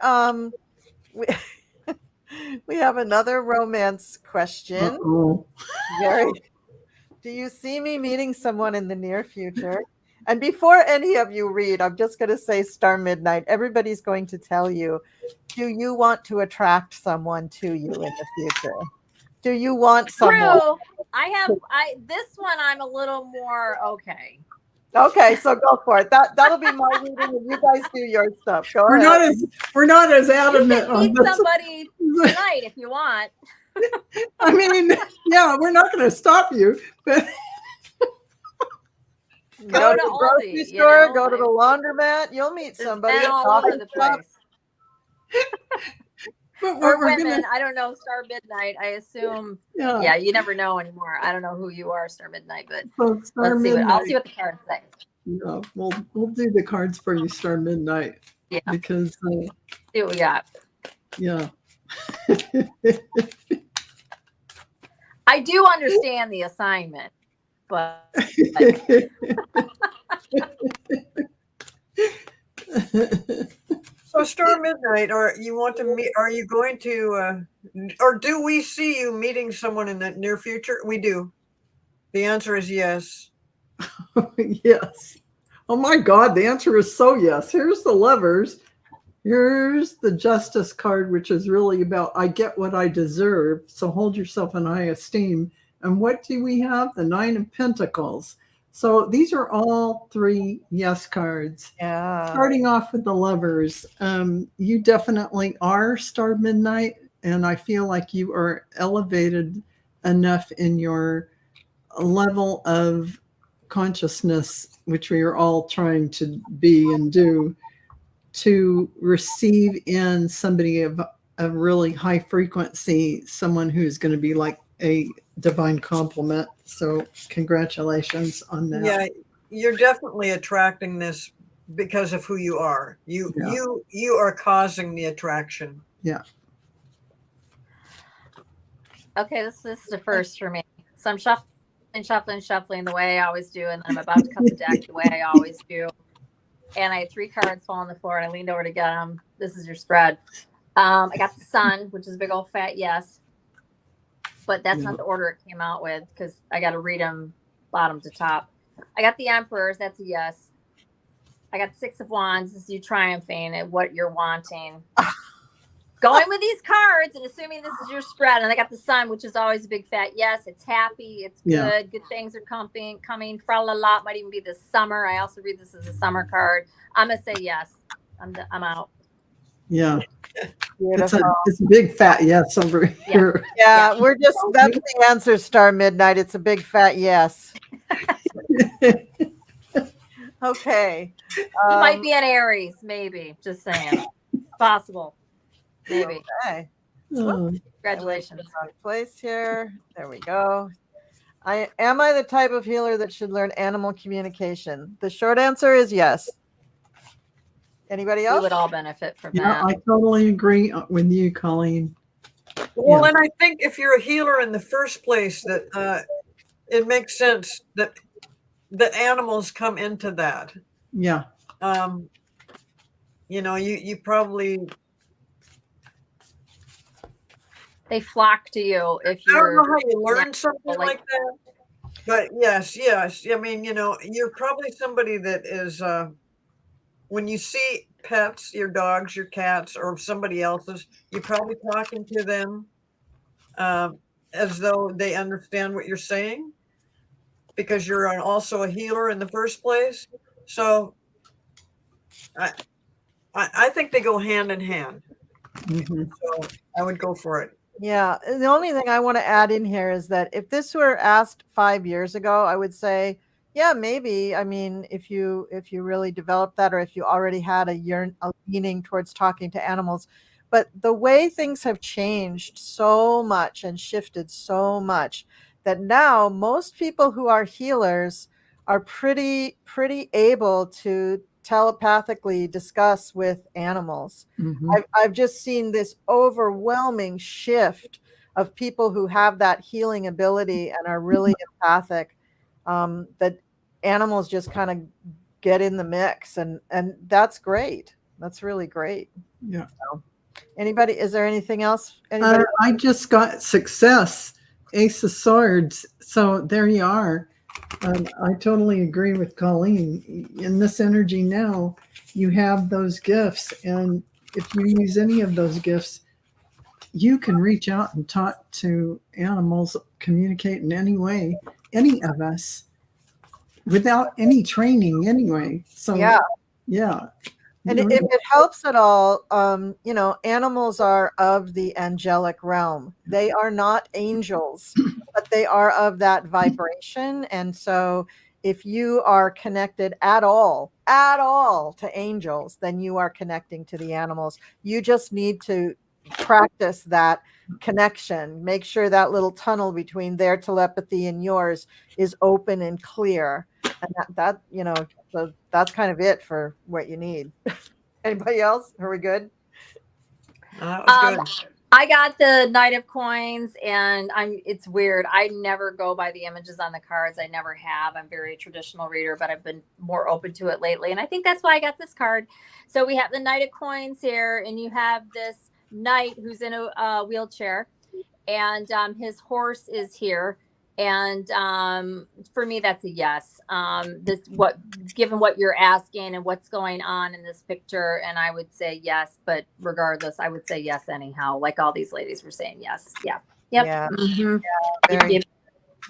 We have another romance question. Uh-oh. Gary, do you see me meeting someone in the near future? And before any of you read, I'm just going to say Star Midnight. Everybody's going to tell you, do you want to attract someone to you in the future? Do you want someone? True. This one I'm a little more okay. Okay, so go for it. That'll be my reading, and you guys do your stuff. Go We're ahead. not as You adamant can on meet this. somebody tonight if you want. I mean, yeah, we're not going to stop you, but Go to to the Aldi, grocery you store, know, go to like, the laundromat. You'll meet there's somebody. men at all coffee over the shop. place. but Or we're women. gonna, I don't know. Star Midnight. I assume. yeah. Yeah, you never know anymore. I don't know who you are, Star Midnight, but So Star let's see what I'll Midnight. see what the cards say. Yeah, we'll do the cards for you, Star Midnight. Yeah. Because See what we got. yeah. I do understand the assignment, but So Star Midnight, or you want to meet? Are you going to, or do we see you meeting someone in the near future? We do. The answer is yes. Yes. Oh my God, the answer is so yes. Here's the lovers. Here's the justice card, which is really about I get what I deserve. So hold yourself in high esteem. And what do we have? The 9 of Pentacles. So these are all 3 yes cards. Yeah. Starting off with the lovers, you definitely are Star Midnight, and I feel like you are elevated enough in your level of consciousness, which we are all trying to be and do, to receive in somebody of a really high frequency, someone who's going to be like a divine compliment. So congratulations on that. Yeah, you're definitely attracting this because of who you are. You are causing the attraction. Yeah. okay, this is the first for me. So I'm shuffling the way I always do, and then I'm about to cut the deck the way I always do. And I had 3 cards fall on the floor, and I leaned over to get them. This is your spread. I got the Sun, which is a big old fat yes, but that's not the order it came out with because I got to read them bottom to top. I got the Emperors. That's a yes. I got the 6 of Wands. This is you triumphing at what you're wanting. Going with these cards and assuming this is your spread. And I got the Sun, which is always a big fat yes. It's happy. It's good. Yeah. Good things are coming. Fra la la might even be this summer. I also read this as a summer card. I'm going to say yes. I'm out. Yeah. It's Beautiful. a big fat yes over here. Yeah, that's the answer, Star Midnight. It's a big fat yes. Okay. You might be an Aries, maybe. Just saying. Possible. Maybe. Okay. Oh, Congratulations. Wrong place here. There we go. Am I the type of healer that should learn animal communication? The short answer is yes. Anybody We else? would all benefit from yeah, that. I totally agree with you, Colleen. Well, Yeah. and I think if you're a healer in the first place, that it makes sense that animals come into that. Yeah. You probably, They flock to you if I don't know you're how you learn something like- like that, but yes. I mean, you're probably somebody that is, when you see pets, your dogs, your cats, or somebody else's, you're probably talking to them as though they understand what you're saying, because you're also a healer in the first place. So I think they go hand in hand. Mhm. So I would go for it. Yeah. The only thing I want to add in here is that if this were asked 5 years ago, I would say, yeah, maybe. I mean, if you really developed that, or if you already had a leaning towards talking to animals. But the way things have changed so much and shifted so much that now most people who are healers are pretty able to telepathically discuss with animals. Mhm. I've just seen this overwhelming shift of people who have that healing ability and are really empathic, that animals just kind of get in the mix, and that's great. That's really great. Yeah. Anybody? Is there anything else? Anybody? I just got success, Ace of Swords. So there you are. I totally agree with Colleen. In this energy now, you have those gifts. And if you use any of those gifts, you can reach out and talk to animals, communicate in any way, any of us, without any training anyway. So, yeah. And if it helps at all, animals are of the angelic realm. They are not angels, but they are of that vibration. And so if you are connected at all to angels, then you are connecting to the animals. You just need to practice that connection. Make sure that little tunnel between their telepathy and yours is open and clear. And so that's kind of it for what you need. Anybody else? Are we good? That was good. I got the Knight of Coins, and it's weird. I never go by the images on the cards. I never have. I'm a very traditional reader, but I've been more open to it lately. And I think that's why I got this card. So we have the Knight of Coins here, and you have this knight who's in a wheelchair, and his horse is here. And for me, that's a yes. Given what you're asking and what's going on in this picture, and I would say yes, but regardless, I would say yes anyhow. Like all these ladies were saying yes. Yeah. Yep. Yeah. Mm-hmm. Very,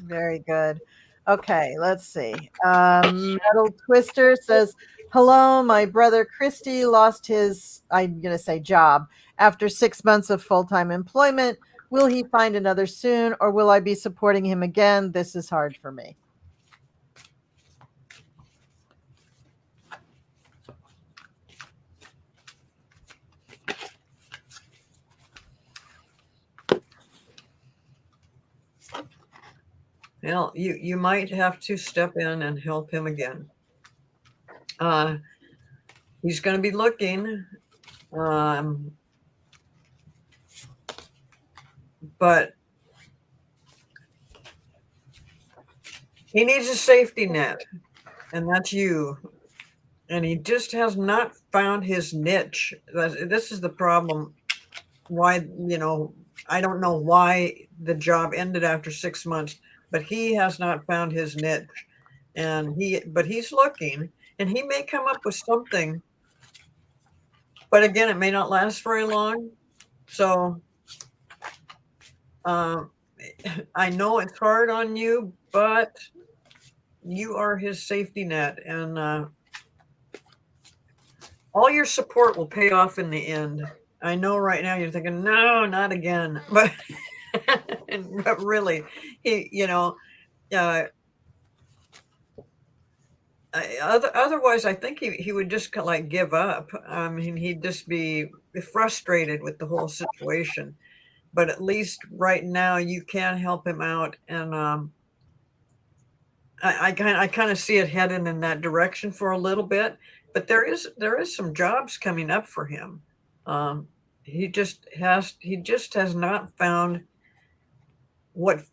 very good. Okay, let's see. Metal Twister says, hello, my brother Christy lost his, I'm going to say job, after 6 months of full-time employment. Will he find another soon, or will I be supporting him again? This is hard for me. Well, you might have to step in and help him again. He's going to be looking, but he needs a safety net, and that's you. And he just has not found his niche. This is the problem. Why, I don't know why the job ended after 6 months, but he has not found his niche. But he's looking, and he may come up with something. But again, it may not last very long. So I know it's hard on you, but you are his safety net, and all your support will pay off in the end. I know right now you're thinking, no, not again, but but really, otherwise, I think he would just like give up. I mean, he'd just be frustrated with the whole situation. But at least right now, you can help him out, and I kind of see it heading in that direction for a little bit. But there is some jobs coming up for him. He just has not found what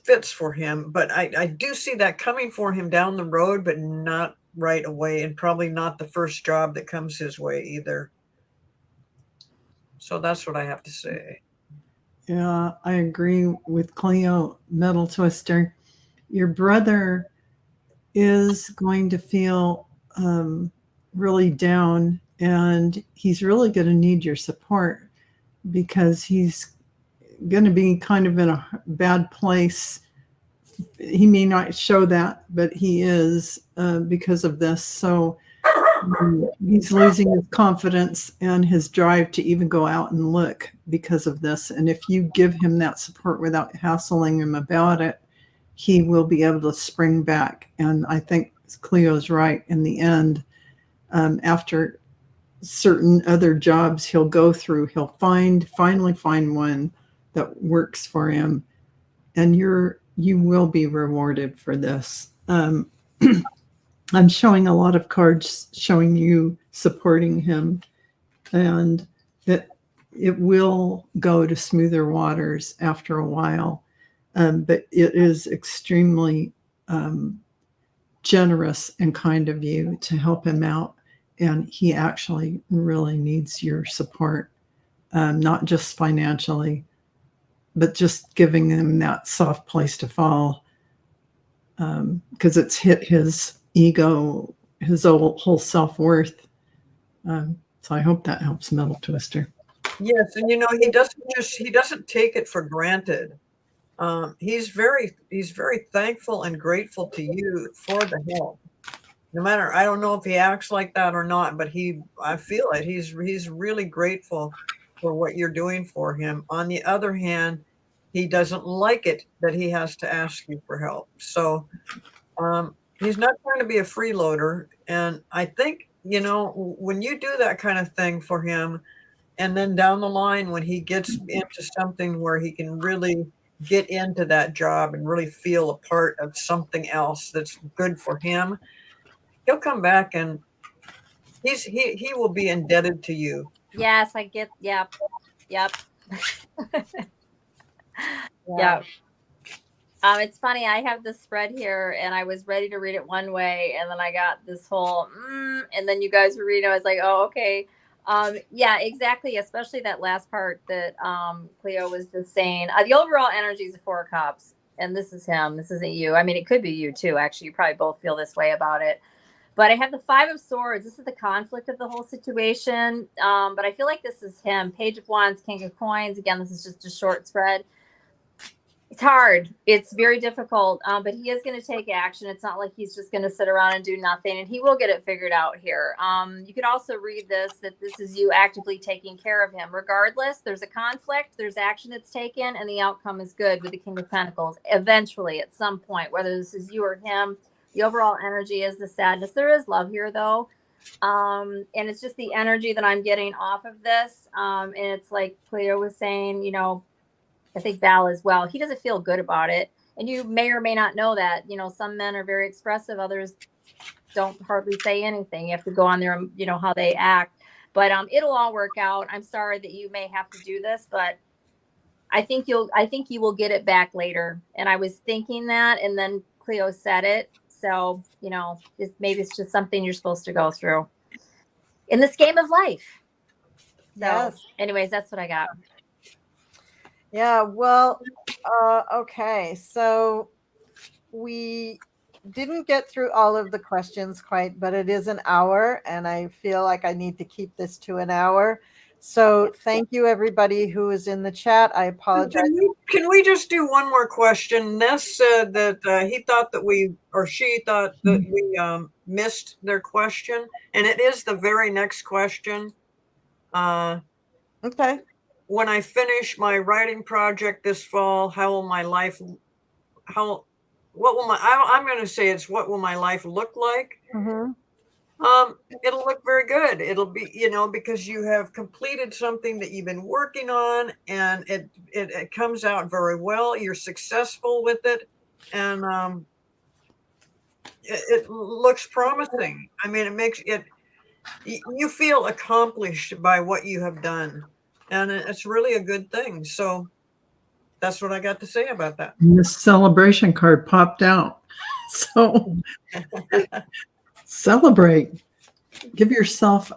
fits for him. But I do see that coming for him down the road, but not right away, and probably not the first job that comes his way either. So that's what I have to say. Yeah, I agree with Cleo, Metal Twister. Your brother is going to feel really down, and he's really going to need your support because he's going to be kind of in a bad place. He may not show that, but he is because of this. So he's losing his confidence and his drive to even go out and look because of this. And if you give him that support without hassling him about it, he will be able to spring back. And I think Cleo's right. In the end, after certain other jobs he'll go through, he'll finally find one that works for him, and you will be rewarded for this. I'm showing a lot of cards showing you supporting him, and that it will go to smoother waters after a while. But it is extremely generous and kind of you to help him out. And he actually really needs your support. not just financially, but just giving him that soft place to fall, because it's hit his ego, his whole self-worth. So I hope that helps, Metal Twister. Yes, and he doesn't take it for granted. He's very thankful and grateful to you for the help. No matter, I don't know if he acts like that or not, but I feel it. He's really grateful for what you're doing for him. On the other hand, he doesn't like it that he has to ask you for help. So he's not trying to be a freeloader. And I think, when you do that kind of thing for him, and then down the line, when he gets into something where he can really get into that job and really feel a part of something else that's good for him, he'll come back and he will be indebted to you. Yes, I get. Yep. Yeah. It's funny. I have this spread here, and I was ready to read it one way, and then I got this whole, and then you guys were reading. I was like, oh, okay. Yeah, exactly. Especially that last part that Cleo was just saying. The overall energy is a 4 of Cups, and this is him. This isn't you. I mean, it could be you too. Actually, you probably both feel this way about it. But I have the 5 of Swords. This is the conflict of the whole situation. But I feel like this is him. Page of Wands, King of Coins. Again, this is just a short spread. It's hard. It's very difficult. But he is going to take action. It's not like he's just going to sit around and do nothing. And he will get it figured out here. You could also read this, that this is you actively taking care of him. Regardless, there's a conflict. There's action that's taken. And the outcome is good with the King of Pentacles. Eventually, at some point, whether this is you or him, the overall energy is the sadness. There is love here, though. And it's just the energy that I'm getting off of this. And it's like Cleo was saying, I think Val as well. He doesn't feel good about it. And you may or may not know that. Some men are very expressive. Others don't hardly say anything. You have to go on there, how they act. But it'll all work out. I'm sorry that you may have to do this, but I think you will get it back later. And I was thinking that, and then Cleo said it. So, maybe it's just something you're supposed to go through in this game of life. So, Yes. anyways, that's what I got. Yeah, well, okay. So we didn't get through all of the questions quite, but it is an hour, and I feel like I need to keep this to an hour. So thank you, everybody who is in the chat. I apologize. Can we just do one more question? Ness said that he thought that she thought that we missed their question, and it is the very next question. Okay. When I finish my writing project this fall, what will I'm going to say it's what will my life look like? Mm-hmm. It'll look very good. It'll be, because you have completed something that you've been working on, and it comes out very well. You're successful with it, and it looks promising. I mean, it makes it, you feel accomplished by what you have done, and it's really a good thing. So that's what I got to say about that. And this celebration card popped out. So celebrate. Give yourself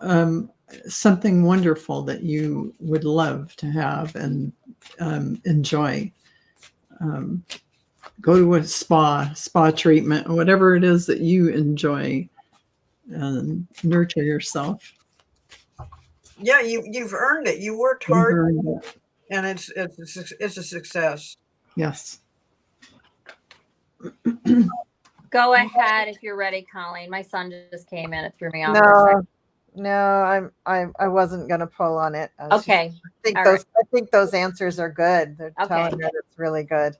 something wonderful that you would love to have and enjoy. Go to a spa treatment, whatever it is that you enjoy, and nurture yourself. Yeah, you've earned it. You worked hard, and it's a success. Yes. Go ahead if you're ready, Colleen. My son just came in. It threw me off. No, I wasn't gonna pull on it. Okay. I think those answers are good. They're telling me it's really good.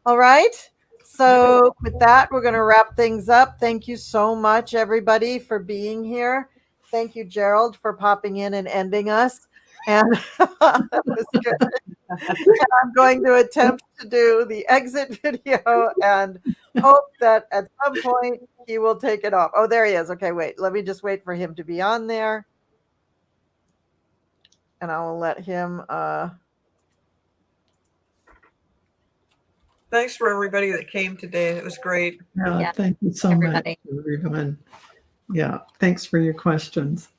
All right. So with that, we're gonna wrap things up. Thank you so much, everybody, for being here. Thank you, Gerald, for popping in and ending us. And that was good. And I'm going to attempt to do the exit video and hope that at some point he will take it off. Oh, there he is. Okay, wait. Let me just wait for him to be on there. And I will let him. Thanks for everybody that came today. It was great. Yeah. Thank you so much, everyone. Yeah. Thanks for your questions.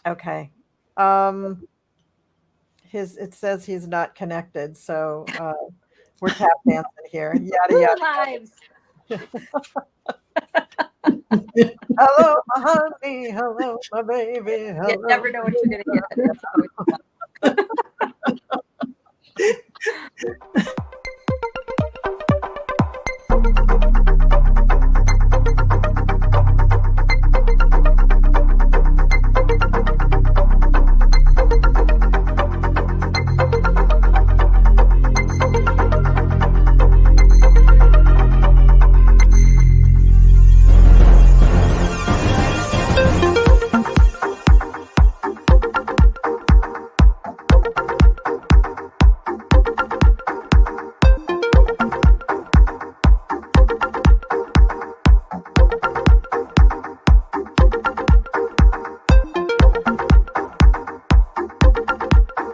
Okay. It says he's not connected, so we're tap dancing here. Yada Cool yada. lives. Hello, my honey. Hello, my baby. Hello. You never know what you're gonna get. That's always fun.